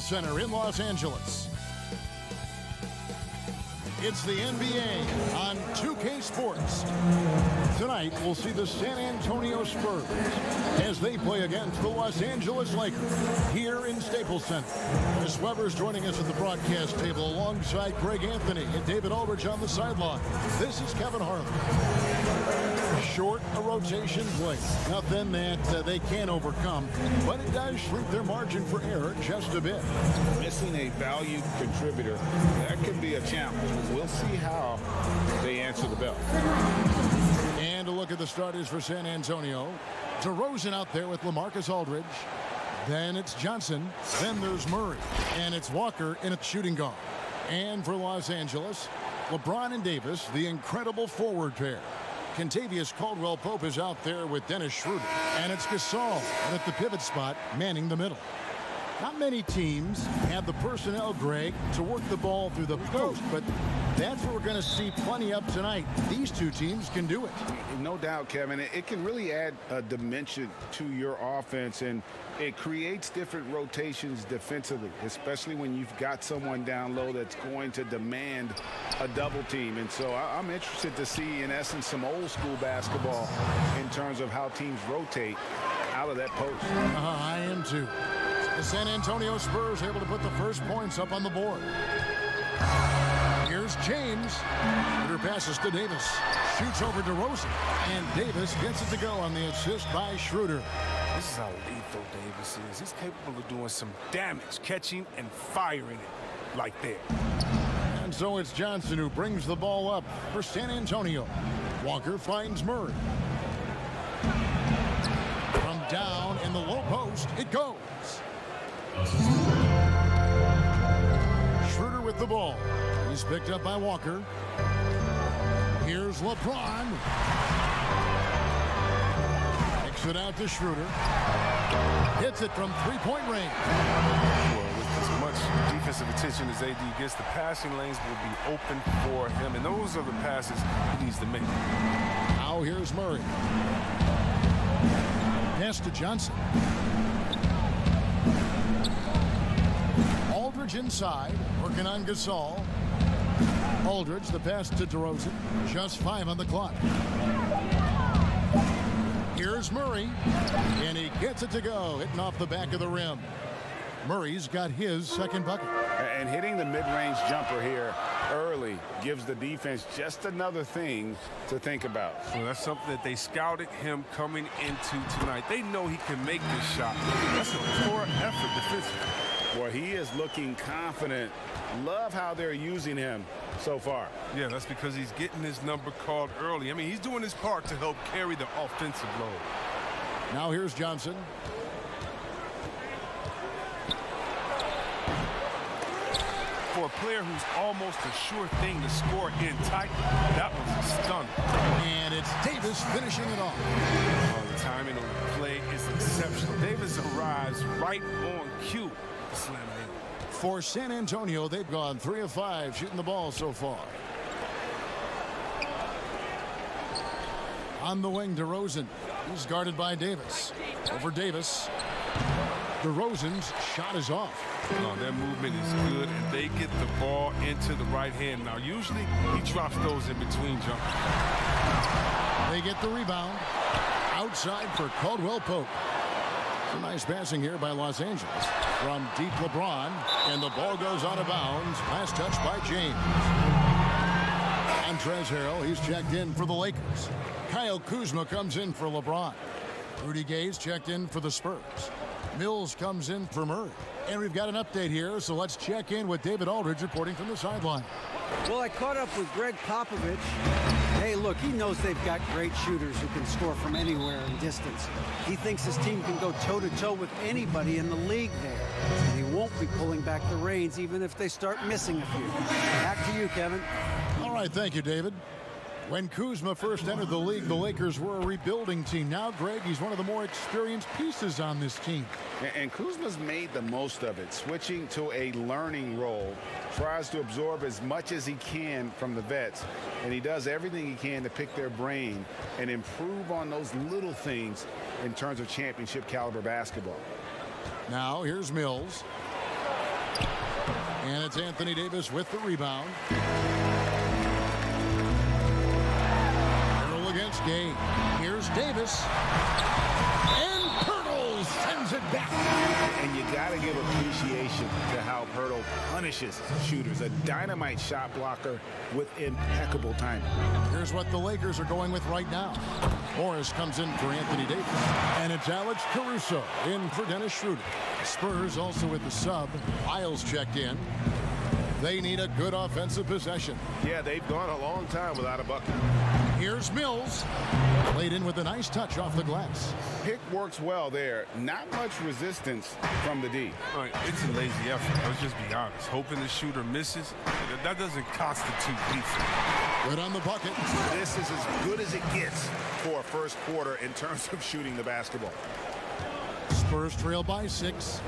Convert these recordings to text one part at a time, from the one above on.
Center in Los Angeles. It's the NBA on 2K Sports. Tonight, we'll see the San Antonio Spurs as they play against the Los Angeles Lakers here in Staples Center. Chris Webber's joining us at the broadcast table alongside Greg Anthony and David Aldridge on the sideline. This is Kevin Harlan. Short a rotation play. Nothing that they can't overcome, but it does shrink their margin for error just a bit. Missing a valued contributor, that could be a challenge. We'll see how they answer the bell. And a look at the starters for San Antonio. DeRozan out there with LaMarcus Aldridge. Then it's Johnson. Then there's Murray. And it's Walker in a shooting guard. And for Los Angeles, LeBron and Davis, the incredible forward pair. Kentavious Caldwell-Pope is out there with Dennis Schroeder. And it's Gasol at the pivot spot, manning the middle. Not many teams have the personnel, Greg, to work the ball through the post, but that's what we're going to see plenty of tonight. These two teams can do it. No doubt, Kevin. It can really add a dimension to your offense, and it creates different rotations defensively, especially when you've got someone down low that's going to demand a double team. And so I'm interested to see, in essence, some old school basketball in terms of how teams rotate out of that post. I am too. The San Antonio Spurs able to put the first points up on the board. Here's James. Schroeder passes to Davis. Shoots over to DeRozan. And Davis gets it to go on the assist by Schroeder. This is how lethal Davis is. He's capable of doing some damage, catching and firing it like that. And so it's Johnson who brings the ball up for San Antonio. Walker finds Murray. From down in the low post, it goes. Schroeder with the ball. He's picked up by Walker. Here's LeBron. Kicks it out to Schroeder. Hits it from three-point range. Well, with as much defensive attention as AD gets, the passing lanes will be open for him, and those are the passes he needs to make. Now here's Murray. Pass to Johnson. Aldridge inside, working on Gasol. Aldridge, the pass to DeRozan. Just 5 on the clock. Here's Murray, and he gets it to go, hitting off the back of the rim. Murray's got his second bucket. And hitting the mid-range jumper here early gives the defense just another thing to think about. Well, that's something that they scouted him coming into tonight. They know he can make this shot. That's a poor effort defensively. Well, he is looking confident. Love how they're using him so far. Yeah, that's because he's getting his number called early. I mean, he's doing his part to help carry the offensive load. Now here's Johnson. For a player who's almost a sure thing to score in tight, that was a stunner. And it's Davis finishing it off. Oh, the timing of the play is exceptional. Davis arrives right on cue. Slam it in. For San Antonio, they've gone 3 of 5 shooting the ball so far. On the wing, DeRozan. He's guarded by Davis. Over Davis. DeRozan's shot is off. Oh, their movement is good, and they get the ball into the right hand. Now, usually, he drops those in between jumpers. They get the rebound. Outside for Caldwell-Pope. Some nice passing here by Los Angeles. From deep LeBron, and the ball goes out of bounds. Last touch by James. Montrezl Harrell, he's checked in for the Lakers. Kyle Kuzma comes in for LeBron. Rudy Gay's checked in for the Spurs. Mills comes in for Murray. And we've got an update here, so let's check in with David Aldridge reporting from the sideline. Well, I caught up with Greg Popovich. Hey, look, he knows they've got great shooters who can score from anywhere in distance. He thinks his team can go toe-to-toe with anybody in the league there. And he won't be pulling back the reins even if they start missing a few. Back to you, Kevin. All right, thank you, David. When Kuzma first entered the league, the Lakers were a rebuilding team. Now, Greg, he's one of the more experienced pieces on this team. And Kuzma's made the most of it, switching to a learning role, tries to absorb as much as he can from the vets, and he does everything he can to pick their brain and improve on those little things in terms of championship caliber basketball. Now, here's Mills. it's Anthony Davis with the rebound. Hurdle against Gay. Here's Davis. And Hurdle sends it back. And you got to give appreciation to how Hurdle punishes shooters. A dynamite shot blocker with impeccable timing. Here's what the Lakers are going with right now. Morris comes in for Anthony Davis. And it's Alex Caruso in for Dennis Schroeder. Spurs also with the sub. Isles checked in. They need a good offensive possession. Yeah, they've gone a long time without a bucket. Here's Mills. Played in with a nice touch off the glass. Pick works well there. Not much resistance from the D. All right, it's a lazy effort. Let's just be honest. Hoping the shooter misses, that doesn't constitute defense. Good on the bucket. This is as good as it gets for a first quarter in terms of shooting the basketball. Spurs trail by 6.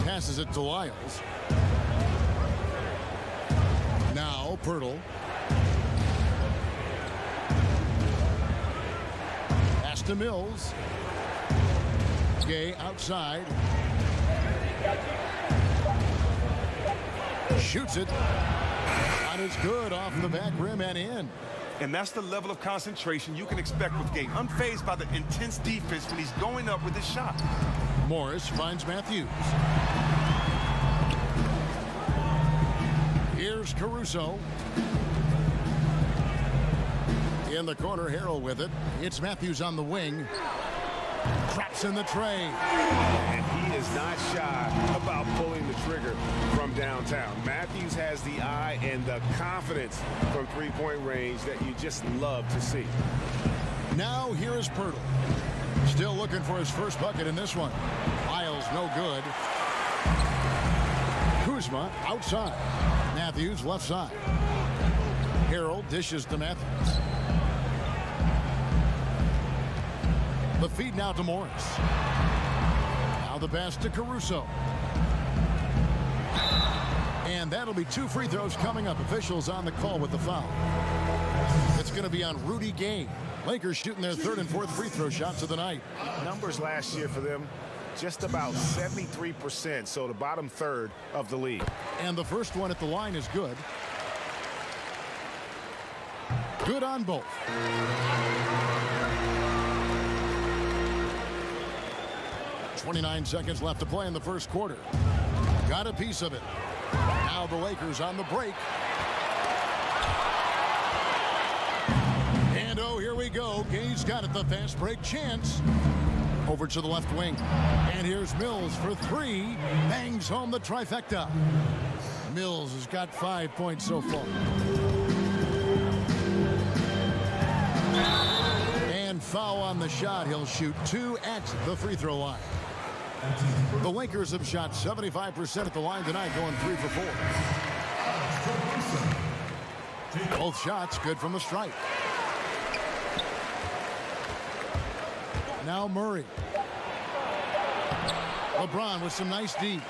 Passes it to Lyles. Now Pirtle. Pass to Mills. Gay outside. Shoots it. Not as good off the back rim and in. And that's the level of concentration you can expect with Gay. Unfazed by the intense defense when he's going up with his shot. Morris finds Matthews. Here's Caruso. In the corner, Harrell with it. It's Matthews on the wing. Drops in the tray. And he is not shy about pulling the trigger from downtown. Matthews has the eye and the confidence from three-point range that you just love to see. Now here is Pirtle. Still looking for his first bucket in this one. Lyles no good. Kuzma outside. Matthews left side. Harrell dishes to Matthews. The feed now to Morris. Now the pass to Caruso. And that'll be 2 free throws coming up. Officials on the call with the foul. It's going to be on Rudy Gay. Lakers shooting their 3rd and 4th free throw shots of the night. Numbers last year for them, just about 73%, so the bottom third of the league. And the first one at the line is good. Good on both. .29 seconds left to play in the first quarter. Got a piece of it. Now the Lakers on the break. And oh, here we go. Gay's got it, the fast break chance. Over to the left wing. And here's Mills for 3. Bangs home the trifecta. Mills has got 5 points so far. And foul on the shot. He'll shoot 2 at the free throw line. The Lakers have shot 75% at the line tonight, going 3 for 4. Both shots good from the stripe. Now Murray. LeBron with some nice D.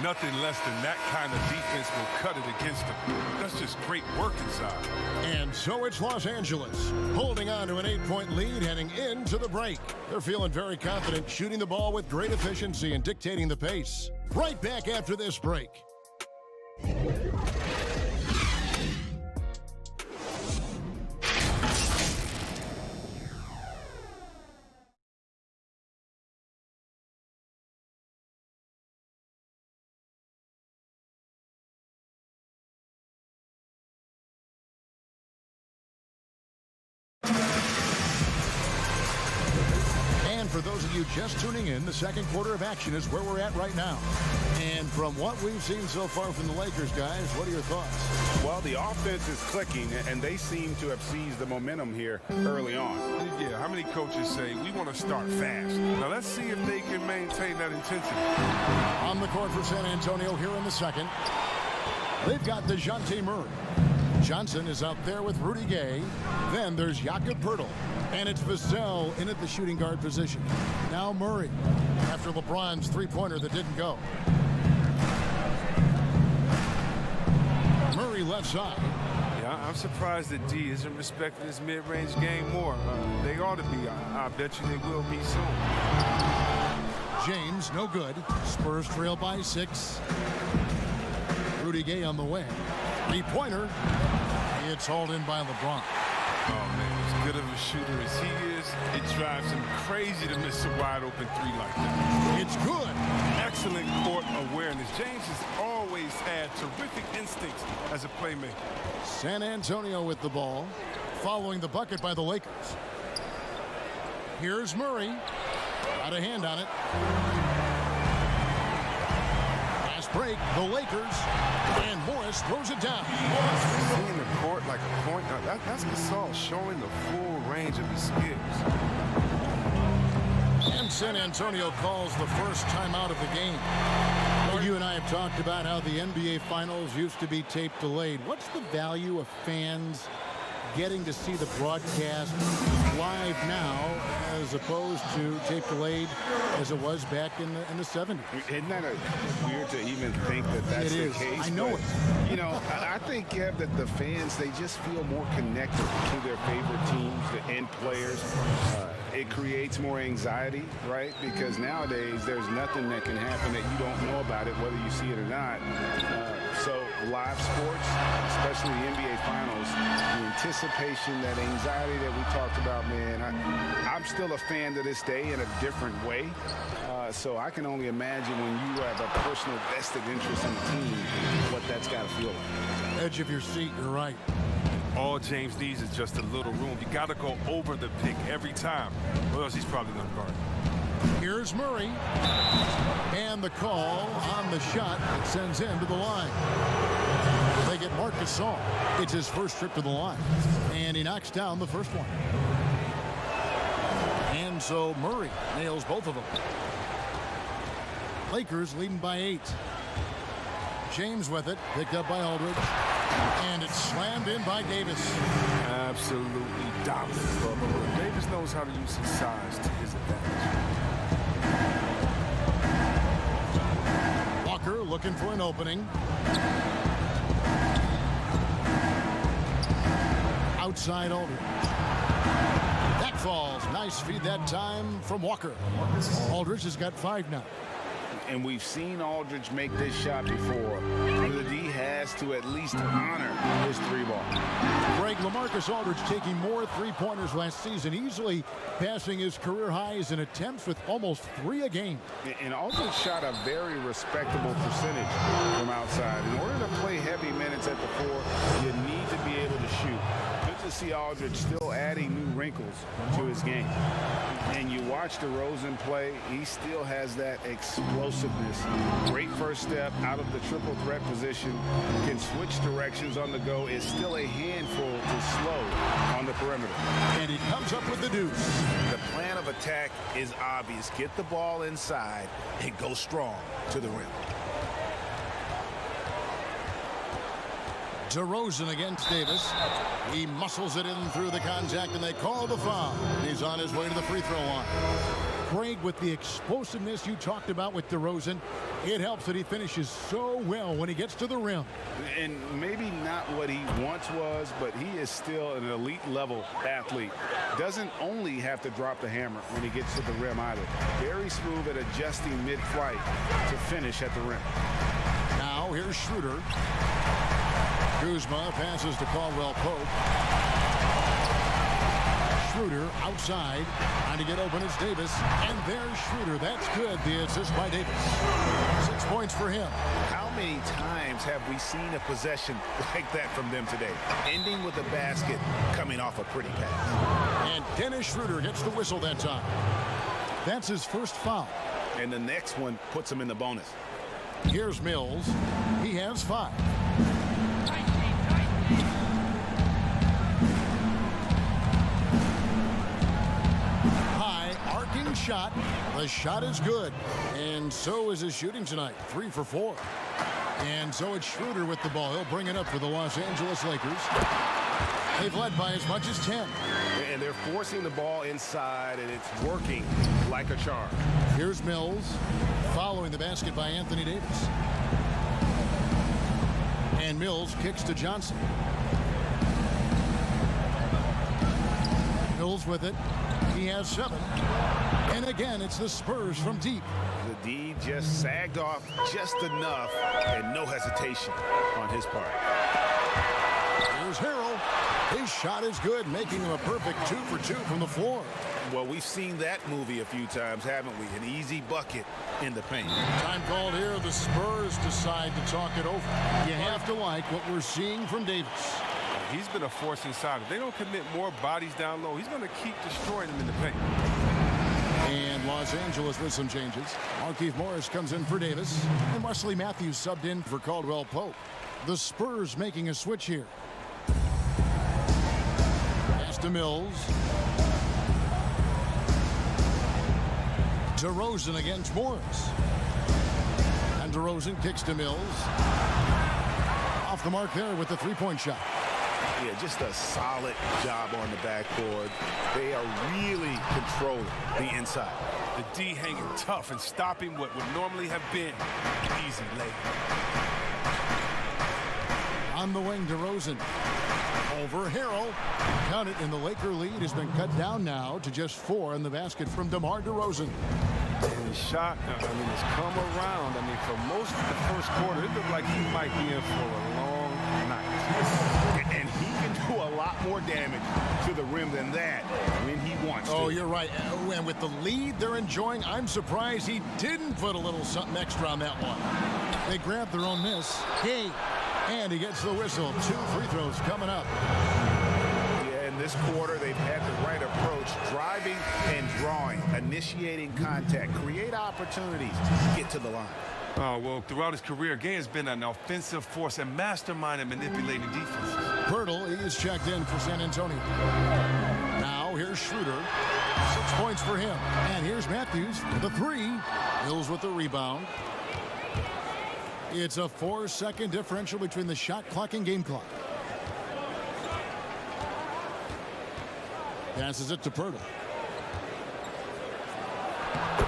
Nothing less than that kind of defense will cut it against him. That's just great work inside. And so it's Los Angeles holding on to an 8-point lead heading into the break. They're feeling very confident, shooting the ball with great efficiency and dictating the pace. Right back after this break. And for those of you just tuning in, the second quarter of action is where we're at right now. And from what we've seen so far from the Lakers, guys, what are your thoughts? Well, the offense is clicking, and they seem to have seized the momentum here early on. Yeah, how many coaches say, we want to start fast? Now, let's see if they can maintain that intensity. On the court for San Antonio here in the second. They've got DeJounte Murray. Johnson is out there with Rudy Gay. Then there's Jakob Poeltl. And it's Vassell in at the shooting guard position. Now Murray after LeBron's three-pointer that didn't go. Murray left side. Yeah, I'm surprised that D isn't respecting his mid-range game more. They ought to be. I bet you they will be soon. James, no good. Spurs trail by 6. Rudy Gay on the wing. Three-pointer. It's hauled in by LeBron. Oh, man, as good of a shooter as he is, it drives him crazy to miss a wide-open three like that. It's good. Excellent court awareness. James has always had terrific instincts as a playmaker. San Antonio with the ball, following the bucket by the Lakers. Here's Murray. Got a hand on it. Fast break, the Lakers. And Morris throws it down. Seeing the court like a point, that's Gasol showing the full range of his skills. And San Antonio calls the first timeout of the game. Well, you and I have talked about how the NBA Finals used to be tape delayed. What's the value of fans getting to see the broadcast live now as opposed to tape delayed as it was back in the 70s? Isn't that weird to even think that that's the case? I know but, it. You know, I think, Kev, that the fans, they just feel more connected to their favorite teams and players. It creates more anxiety, right? Because nowadays there's nothing that can happen that you don't know about it, whether you see it or not. So live sports, especially the NBA Finals, the anticipation, that anxiety that we talked about, man, I'm still a fan to this day in a different way. So I can only imagine when you have a personal vested interest in the team, what that's got to feel like. Edge of your seat, you're right. All James needs is just a little room. You got to go over the pick every time, or else he's probably going to guard. Here's Murray. And the call on the shot that sends him to the line. They get Marc Gasol. It's his first trip to the line. And he knocks down the first one. And so Murray nails both of them. Lakers leading by 8. James with it, picked up by Aldridge. And it's slammed in by Davis. Absolutely dominant, Bubba. Davis knows how to use his size to his advantage. Walker looking for an opening. Outside Aldridge. That falls. Nice feed that time from Walker. Aldridge has got 5 now. And we've seen Aldridge make this shot before. The D has to at least honor his three ball. Greg, LaMarcus Aldridge taking more three-pointers last season, easily passing his career highs in attempts with almost 3 a game. And Aldridge shot a very respectable percentage from outside. In order to play heavy minutes at the 4, you need to be able to shoot. Good to see Aldridge still adding new wrinkles to his game. And you watch DeRozan play, he still has that explosiveness. Great first step out of the triple threat position. Can switch directions on the go. Is still a handful to slow on the perimeter. And he comes up with the deuce. The plan of attack is obvious. Get the ball inside and go strong to the rim. DeRozan against Davis. He muscles it in through the contact, and they call the foul. He's on his way to the free throw line. Craig, with the explosiveness you talked about with DeRozan, it helps that he finishes so well when he gets to the rim. And maybe not what he once was, but he is still an elite level athlete. Doesn't only have to drop the hammer when he gets to the rim either. Very smooth at adjusting mid-flight to finish at the rim. Now here's Schroeder. Kuzma passes to Caldwell Pope. Schroeder outside, trying to get open. It's Davis, and there's Schroeder. That's good. The assist by Davis. 6 points for him. How many times have we seen a possession like that from them today? Ending with a basket, coming off a pretty pass. And Dennis Schroeder gets the whistle that time. That's his first foul. And the next one puts him in the bonus. Here's Mills. He has 5. Shot. The shot is good, and so is his shooting tonight. 3 for 4. And so it's Schroeder with the ball. He'll bring it up for the Los Angeles Lakers. They've led by as much as 10. And they're forcing the ball inside, and it's working like a charm. Here's Mills, following the basket by Anthony Davis. And Mills kicks to Johnson. Mills with it. He has 7. And again, it's the Spurs from deep. The D just sagged off just enough, and no hesitation. hesitation on his part. Here's Harrell. His shot is good, making him a perfect 2 for 2 from the floor. Well, we've seen that movie a few times, haven't we? An easy bucket in the paint. Time called here. The Spurs decide to talk it over. You have to like what we're seeing from Davis. He's been a force inside. If they don't commit more bodies down low, he's going to keep destroying them in the paint. And Los Angeles with some changes. Markieff Morris comes in for Davis. And Wesley Matthews subbed in for Caldwell Pope. The Spurs making a switch here. Pass to Mills. DeRozan against Morris. And DeRozan kicks to Mills. Off the mark there with the three-point shot. Yeah, just a solid job on the backboard. They are really controlling the inside. The D hanging tough and stopping what would normally have been an easy layup. On the wing, DeRozan. Over Harrell. Count it, and the Laker lead has been cut down now to just 4 in the basket from DeMar DeRozan. And his shot, it's come around. For most of the first quarter, it looked like he might be in for a long night. And he can do a lot more damage to the rim than that when he wants to. Oh, you're right. And with the lead they're enjoying, I'm surprised he didn't put a little something extra on that one. They grabbed their own miss. Hey. And he gets the whistle. 2 free throws coming up. Yeah, in this quarter, they've had the right approach. Driving and drawing. Initiating contact. Create opportunities. Get to the line. Oh, well, throughout his career, Gay has been an offensive force and mastermind in manipulating defenses. Pirtle, he is checked in for San Antonio. Now, here's Schroeder. 6 points for him. And here's Matthews with the 3. Mills with the rebound. It's a 4-second differential between the shot clock and game clock. Passes it to Pirtle.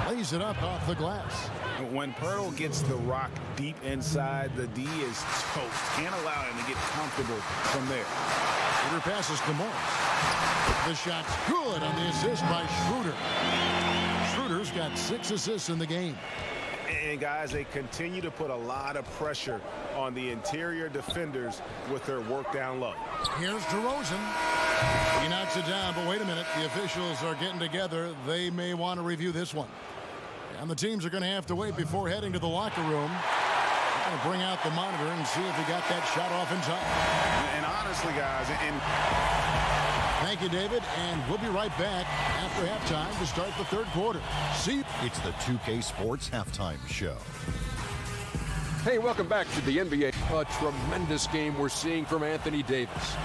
Lays it up off the glass. When Pirtle gets the rock deep inside, the D is toast. Can't allow him to get comfortable from there. Schroeder passes to Morris. The shot's good on the assist by Schroeder. Schroeder's got 6 assists in the game. And guys, they continue to put a lot of pressure on the interior defenders with their work down low. Here's DeRozan. He knocks it down, but wait a minute. The officials are getting together. They may want to review this one. And the teams are going to have to wait before heading to the locker room. They're going to bring out the monitor and see if he got that shot off in time. And honestly, guys, Thank you, David, and we'll be right back after halftime to start the third quarter. See? It's the 2K Sports Halftime Show. Hey, welcome back to the NBA. A tremendous game we're seeing from Anthony Davis.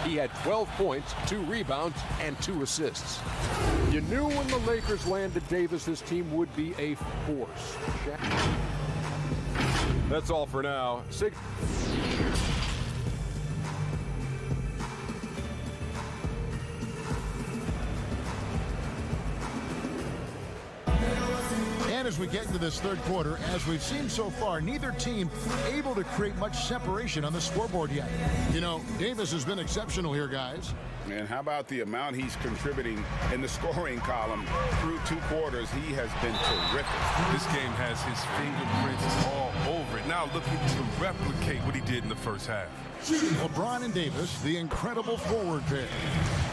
He had 12 points, 2 rebounds, and 2 assists. You knew when the Lakers landed Davis, this team would be a force. That's all for now. And as we get into this third quarter, as we've seen so far, neither team able to create much separation on the scoreboard yet. You know, Davis has been exceptional here, guys. And how about the amount he's contributing in the scoring column through 2 quarters? He has been terrific. This game has his fingerprints all over it. Now looking to replicate what he did in the first half. LeBron and Davis, the incredible forward pair.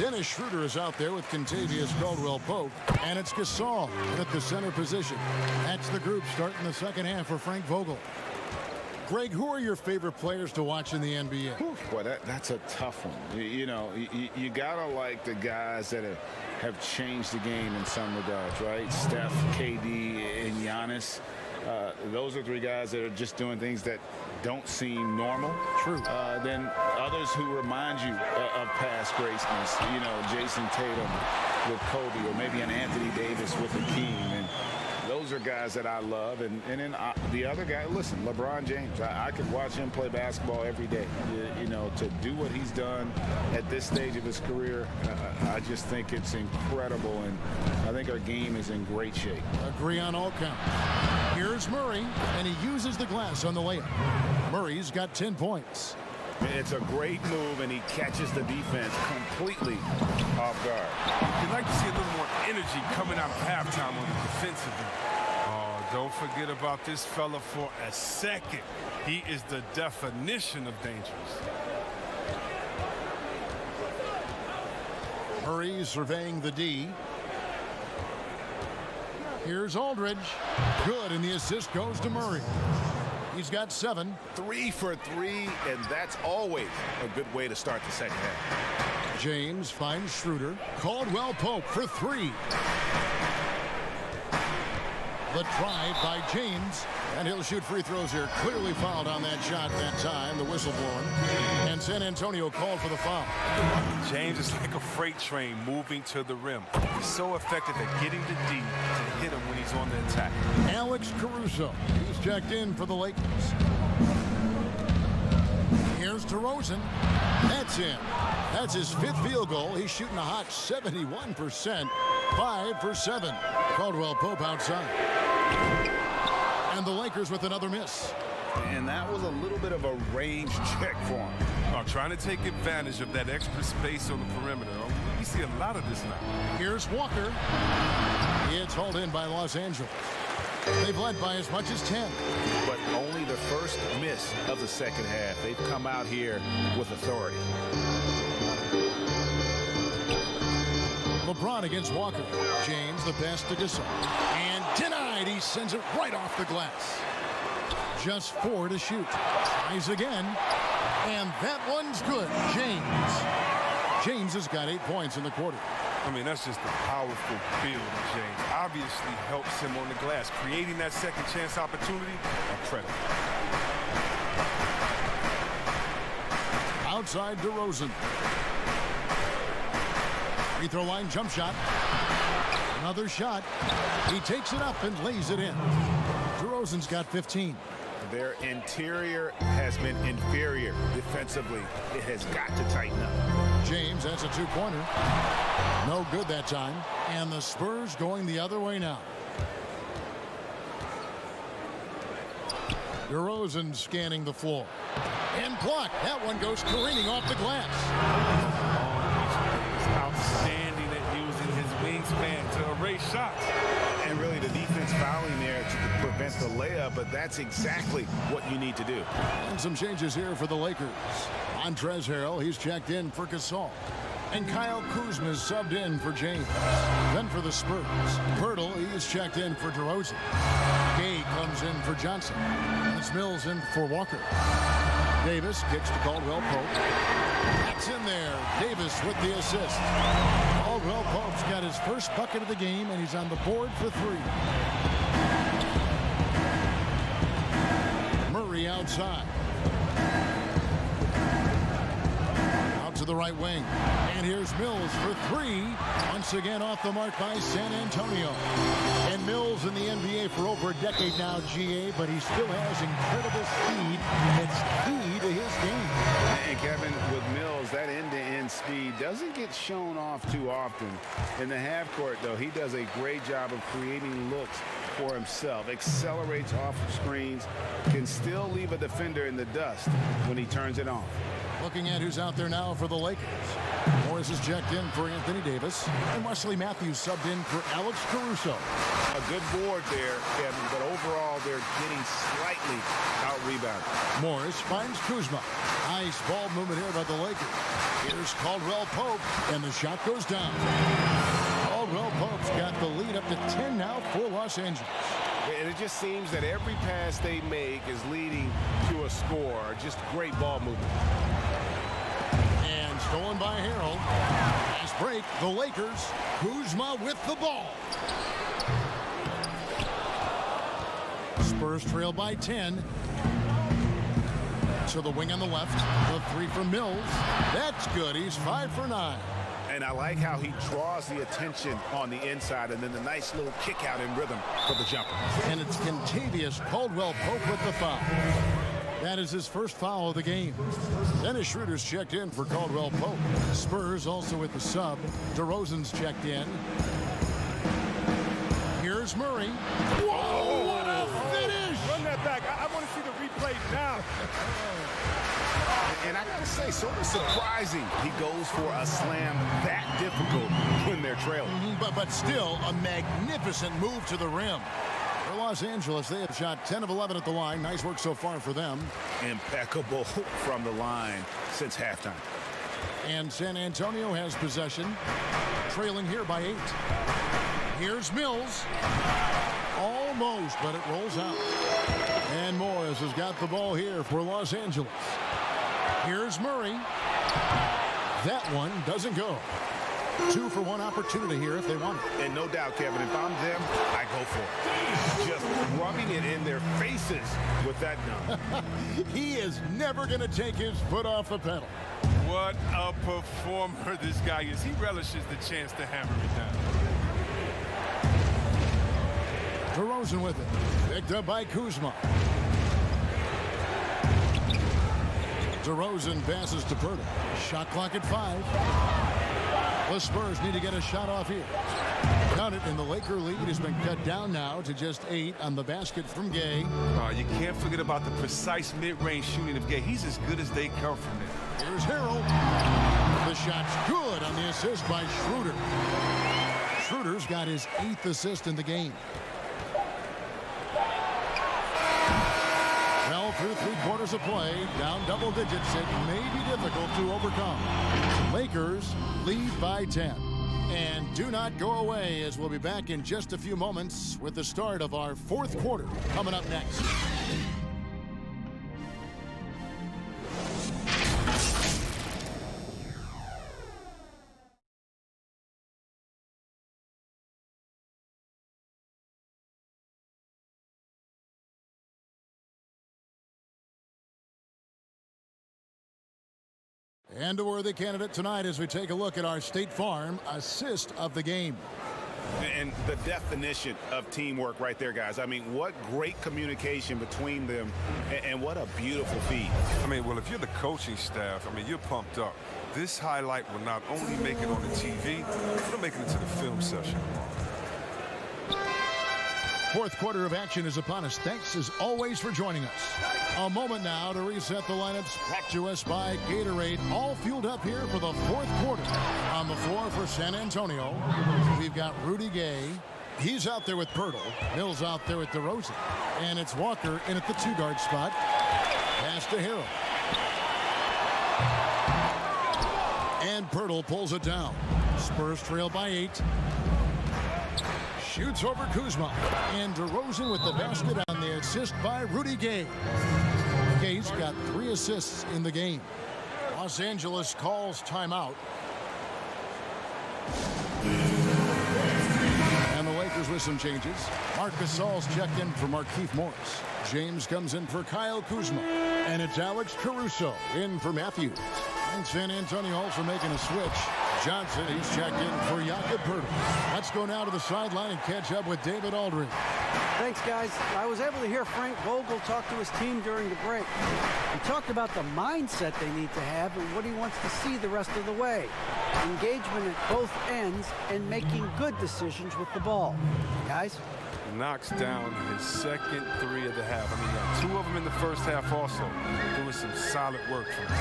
Dennis Schroeder is out there with Kentavious Caldwell-Pope, and it's Gasol at the center position. That's the group starting the second half for Frank Vogel. Greg, who are your favorite players to watch in the NBA? Boy, that's a tough one. You gotta like the guys that have changed the game in some regards, right? Steph, KD, and Giannis. Those are 3 guys that are just doing things that don't seem normal. True. Then others who remind you of past greatness. You know, Jason Tatum with Kobe, or maybe an Anthony Davis with Hakeem. And those are guys that I love. And then the other guy, listen, LeBron James. I could watch him play basketball every day. You know, to do what he's done at this stage of his career, I just think it's incredible. And I think our game is in great shape. Agree on all counts. Here's Murray, and he uses the glass on the layup. Murray's got 10 points. It's a great move, and he catches the defense completely off guard. You'd like to see a little more energy coming out of halftime on the defensive end. Oh, Don't forget about this fella for a second. He is the definition of dangerous. Murray surveying the D. Here's Aldridge. Good, and the assist goes to Murray. He's got 7. 3 for 3, and that's always a good way to start the second half. James finds Schroeder. Caldwell Pope for 3. The try by James, and he'll shoot free throws here. Clearly fouled on that shot that time, the whistle blown. And San Antonio called for the foul. James is like a freight train moving to the rim. He's so effective at getting the D to hit him when he's on the attack. Alex Caruso, he's checked in for the Lakers. Here's DeRozan. That's in. That's his 5th field goal. He's shooting a hot 71%. 5 for 7. Caldwell Pope outside. And the Lakers with another miss. And that was a little bit of a range check for him. Trying to take advantage of that extra space on the perimeter. We see a lot of this now. Here's Walker. It's hauled in by Los Angeles. They've led by as much as 10. But only the first miss of the second half. They've come out here with authority. LeBron against Walker. James the pass to Gasol. And denied. He sends it right off the glass. Just 4 to shoot. Tries again. And that one's good. James has got 8 points in the quarter. I mean, that's just a powerful build of James. Obviously helps him on the glass. Creating that second chance opportunity, incredible. Outside DeRozan. Free throw line jump shot. Another shot. He takes it up and lays it in. DeRozan's got 15. Their interior has been inferior defensively. It has got to tighten up. James has a 2-pointer. No good that time. And the Spurs going the other way now. DeRozan scanning the floor. And blocked. That one goes careening off the glass. Outstanding at using his wingspan to erase shots. And really the defense fouling there to prevent the layup, but that's exactly what you need to do. And some changes here for the Lakers. Montrezl Harrell, he's checked in for Gasol. And Kyle Kuzma is subbed in for James. Then for the Spurs, Pirtle, he is checked in for DeRozan. Gay comes in for Johnson. And it's Mills in for Walker. Davis kicks to Caldwell Pope. That's in there. Davis with the assist. Caldwell Pope's got his first bucket of the game, and he's on the board for 3. Murray outside. Out to the right wing. And here's Mills for 3. Once again off the mark by San Antonio. And Mills in the NBA for over a decade now, GA, but he still has incredible speed. It's key to his game. And Kevin, with Mills, that end-to-end speed doesn't get shown off too often. In the half court, though, he does a great job of creating looks for himself. Accelerates off of screens. Can still leave a defender in the dust when he turns it on. Looking at who's out there now for the Lakers. Morris is checked in for Anthony Davis. And Wesley Matthews subbed in for Alex Caruso. A good board there, Kevin, but overall they're getting slightly out-rebounded. Morris finds Kuzma. Nice ball movement here by the Lakers. Here's Caldwell Pope, and the shot goes down. Caldwell Pope's got the lead up to 10 now for Los Angeles. And it just seems that every pass they make is leading to a score. Just great ball movement. And stolen by Harrell. Fast break, the Lakers. Kuzma with the ball. Spurs trail by 10. So the wing on the left. The 3 from Mills. That's good. He's 5 for 9. And I like how he draws the attention on the inside, and then the nice little kick out in rhythm for the jumper. And it's Kentavious Caldwell Pope with the foul. That is his first foul of the game. Dennis Schroeder's checked in for Caldwell Pope. Spurs also with the sub. DeRozan's checked in. Here's Murray. Whoa, what a finish! Run that back. I want to see the replay now. And I gotta say, sort of surprising he goes for a slam that difficult when they're trailing. But still a magnificent move to the rim. For Los Los Angeles. They have shot 10 of 11 at the line. Nice work so far for them. Impeccable from the line since halftime. And San Antonio has possession, trailing here by 8. Here's Mills. Almost, but it rolls out. And Morris has got the ball here for Los Angeles. Here's Murray. That one doesn't go. 2 for 1 opportunity here if they want it. And no doubt, Kevin, if I'm them, I go for it. Just rubbing it in their faces with that dunk. He is never going to take his foot off the pedal. What a performer this guy is. He relishes the chance to hammer it down. DeRozan with it. Picked up by Kuzma. DeRozan passes to Purtle. Shot clock at 5. The Spurs need to get a shot off here. Count it, and the Laker lead has been cut down now to just 8 on the basket from Gay. You can't forget about the precise mid-range shooting of Gay. He's as good as they come from there. Here's Harrell. The shot's good on the assist by Schroeder. Schroeder's got his 8th assist in the game. Well, through 3/4 of play, down double digits, it may be difficult to overcome. Lakers lead by 10. And do not go away, as we'll be back in just a few moments with the start of our 4th quarter coming up next. And a worthy candidate tonight as we take a look at our State Farm assist of the game. And the definition of teamwork right there, guys. I mean, what great communication between them, and what a beautiful feed. I mean, well, if you're the coaching staff, I mean, you're pumped up. This highlight will not only make it on the TV, it'll make it into the film session. 4th quarter of action is upon us. Thanks, as always, for joining us. A moment now to reset the lineups, brought to us by Gatorade. All fueled up here for the 4th quarter. On the floor for San Antonio, we've got Rudy Gay. He's out there with Purtle. Mills out there with DeRozan. And it's Walker in at the 2-guard spot. Pass to Harrell. And Purtle pulls it down. Spurs trail by 8. Shoots over Kuzma. And DeRozan with the basket on the assist by Rudy Gay. Gay's got 3 assists in the game. Los Angeles calls timeout. And the Lakers with some changes. Marc Gasol's checked in for Markieff Morris. James comes in for Kyle Kuzma. And it's Alex Caruso in for Matthews. And San Antonio also making a switch. Johnson, he's checked in for Jakob Purtle. Let's go now to the sideline and catch up with David Aldridge. Thanks, guys. I was able to hear Frank Vogel talk to his team during the break. He talked about the mindset they need to have and what he wants to see the rest of the way. Engagement at both ends and making good decisions with the ball. Guys? Knocks down his second 3 of the half. I mean, he had 2 of them in the first half also. Doing some solid work from him.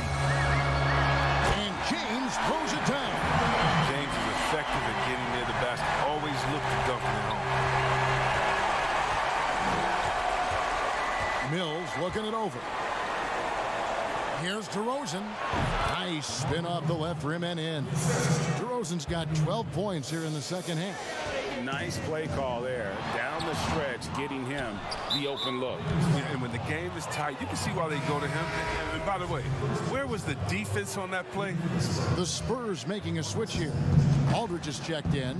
And James throws it down. James is effective at getting near the basket. Always look to dunking it home. Mills looking it over. Here's DeRozan. Nice spin off the left rim and in. DeRozan's got 12 points here in the second half. Nice play call there. Down the stretch, getting him the open look. Yeah, and when the game is tight, you can see why they go to him. And by the way, where was the defense on that play? The Spurs making a switch here. Aldridge is checked in.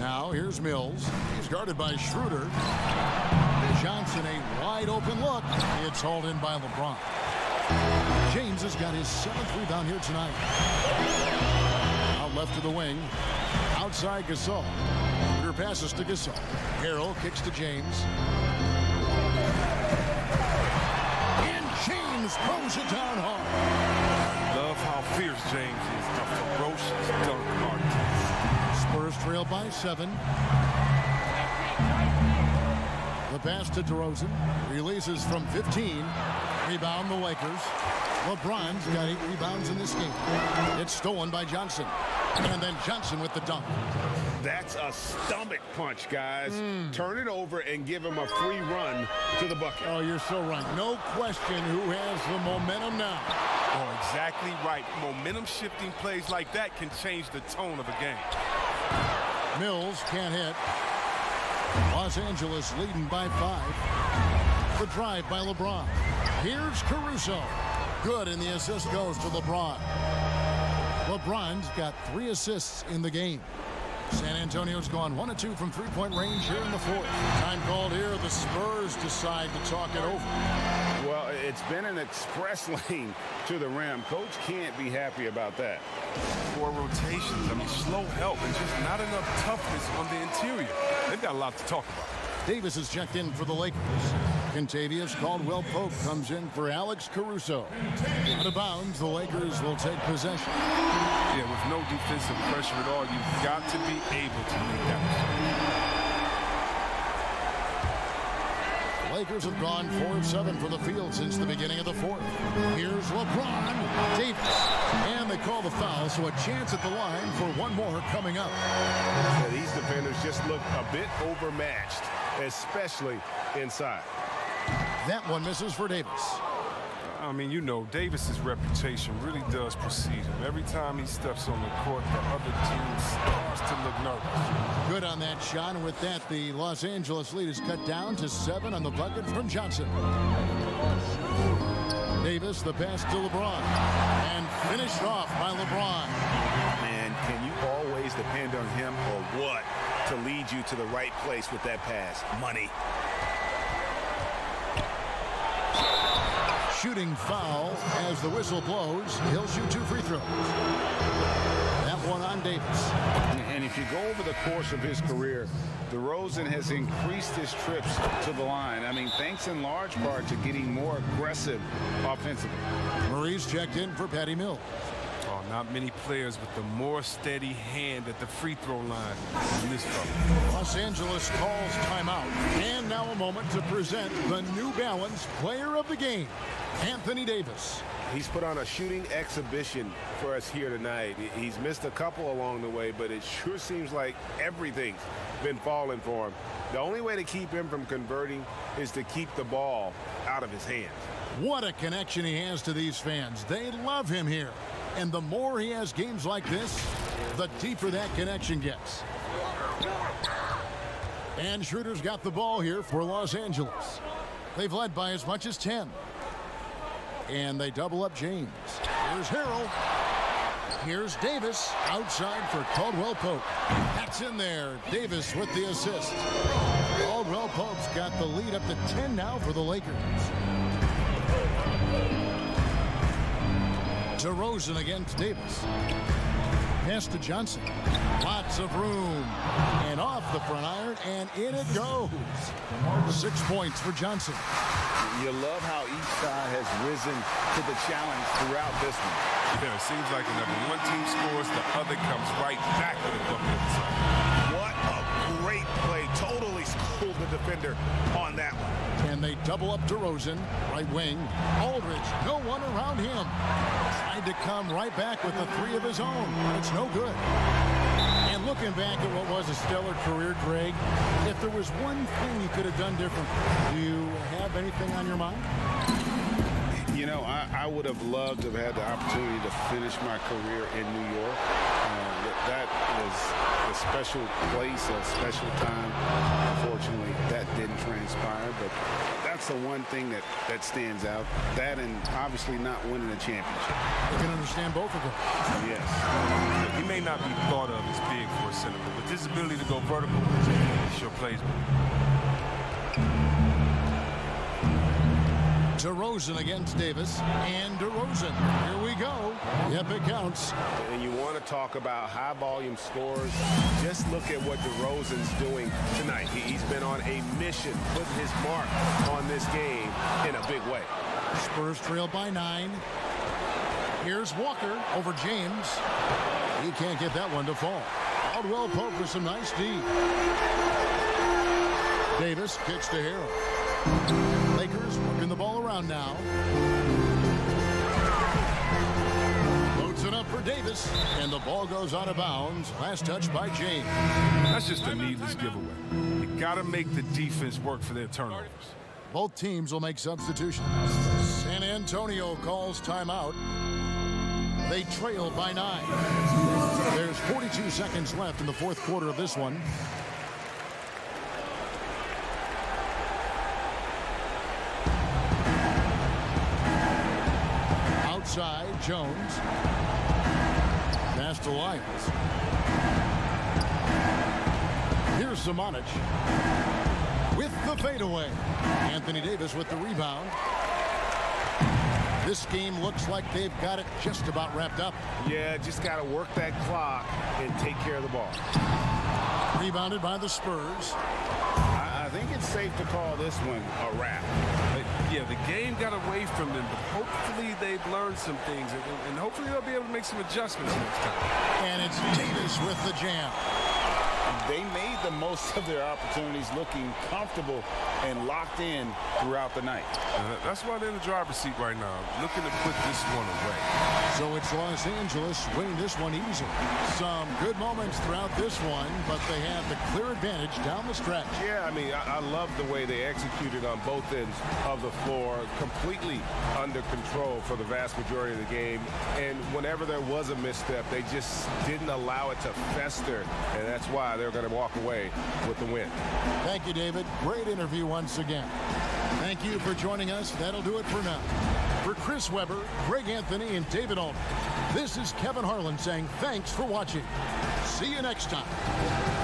Now here's Mills. He's guarded by Schroeder. Johnson, a wide open look. It's hauled in by LeBron. James has got his 7th rebound here tonight. Out left to the wing. Outside Gasol. Schroeder passes to Gasol. Harrell kicks to James. And James throws it down hard. Love how fierce James is. A ferocious dunk artist. Spurs trail by 7. The pass to DeRozan. Releases from 15. Rebound the Lakers. LeBron's got 8 rebounds in this game. It's stolen by Johnson. And then Johnson with the dunk. That's a stomach punch, guys. Turn it over and give him a free run to the bucket. Oh, you're so right. No question who has the momentum now. Oh, exactly right. Momentum-shifting plays like that can change the tone of a game. Mills can't hit. Los Angeles leading by 5. The drive by LeBron. Here's Caruso. Good, and the assist goes to LeBron. LeBron's got 3 assists in the game. San Antonio's gone 1 of 2 from three-point range here in the 4th. Time called here. The Spurs decide to talk it over. Well, it's been an express lane to the rim. Coach can't be happy about that. 4 rotations. I mean, slow help and just not enough toughness on the interior. They've got a lot to talk about. Davis is checked in for the Lakers. Contavious Caldwell-Pope comes in for Alex Caruso. Out of bounds, the Lakers will take possession. Yeah, with no defensive pressure at all, you've got to be able to make that mistake. The Lakers have gone 4 of 7 from the field since the beginning of the 4th. Here's LeBron, Davis, and they call the foul, so a chance at the line for one more coming up. Yeah, these defenders just look a bit overmatched, especially inside. That one misses for Davis. I mean, you know, Davis's reputation really does precede him. Every time he steps on the court, the other team starts to look nervous. Good on that shot, and with that, the Los Angeles lead is cut down to 7 on the bucket from Johnson. Davis, the pass to LeBron, and finished off by LeBron. Man, can you always depend on him or what to lead you to the right place with that pass? Money. Shooting foul as the whistle blows. He'll shoot 2 free throws. That one on Davis. And if you go over the course of his career, DeRozan has increased his trips to the line. I mean, thanks in large part to getting more aggressive offensively. Murray's checked in for Patty Mills. Oh, not many players with the more steady hand at the free throw line than this fellow. Los Angeles calls timeout. And now a moment to present the New Balance Player of the Game, Anthony Davis. He's put on a shooting exhibition for us here tonight. He's missed a couple along the way, but it sure seems like everything's been falling for him. The only way to keep him from converting is to keep the ball out of his hands. What a connection he has to these fans. They love him here. And the more he has games like this, the deeper that connection gets. And Schroeder's got the ball here for Los Angeles. They've led by as much as 10. And they double up James. Here's Harrell. Here's Davis outside for Caldwell-Pope. That's in there. Davis with the assist. Caldwell-Pope's got the lead up to 10 now for the Lakers. DeRozan against Davis. Pass to Johnson. Lots of room. And off the front iron, and in it goes. 6 points for Johnson. You love how each side has risen to the challenge throughout this one. Yeah, it seems like whenever one team scores, the other comes right back with a bucket. What a great play. Totally schooled the defender on that one. And they double up DeRozan, right wing. Aldridge, no one around him. Tried to come right back with the 3 of his own. It's no good. And looking back at what was a stellar career, Greg, if there was one thing you could have done different, do you have anything on your mind? You know, I would have loved to have had the opportunity to finish my career in New York. That was a special place, a special time. Unfortunately, that didn't transpire, but that's the one thing that stands out. That and obviously not winning a championship. You can understand both of them. Yes. He may not be thought of as big for a center, but with his ability to go vertical, he sure plays well. DeRozan against Davis, and DeRozan. Here we go. Yep, it counts. And you want to talk about high volume scores, just look at what DeRozan's doing tonight. He's been on a mission, putting his mark on this game in a big way. Spurs trail by 9. Here's Walker over James. He can't get that one to fall. Caldwell-Pope with some nice D. Davis kicks to Harrell. Lakers working the ball around now. Loads it up for Davis, and the ball goes out of bounds. Last touch by James. That's just a needless giveaway. You got to make the defense work for their turnovers. Both teams will make substitutions. San Antonio calls timeout. They trail by 9. There's 42 seconds left in the fourth quarter of this one. Outside, Jones. Pass to Lyons. Here's Zamanic with the fadeaway. Anthony Davis with the rebound. This game looks like they've got it just about wrapped up. Yeah, just got to work that clock and take care of the ball. Rebounded by the Spurs. I think it's safe to call this one a wrap. Yeah, the game got away from them, but hopefully they've learned some things, and hopefully they'll be able to make some adjustments next time. And it's Davis with the jam. They made the most of their opportunities, looking comfortable and locked in throughout the night. That's why they're in the driver's seat right now, looking to put this one away. So it's Los Angeles winning this one easily. Some good moments throughout this one, but they have the clear advantage down the stretch. Yeah, I mean, I love the way they executed on both ends of the floor, completely under control for the vast majority of the game. And whenever there was a misstep, they just didn't allow it to fester, and that's why they're going to walk away with the win. Thank you, David. Great interview once again. Thank you for joining us. That'll do it for now. For Chris Webber, Greg Anthony, and David Allman, this is Kevin Harlan saying thanks for watching. See you next time.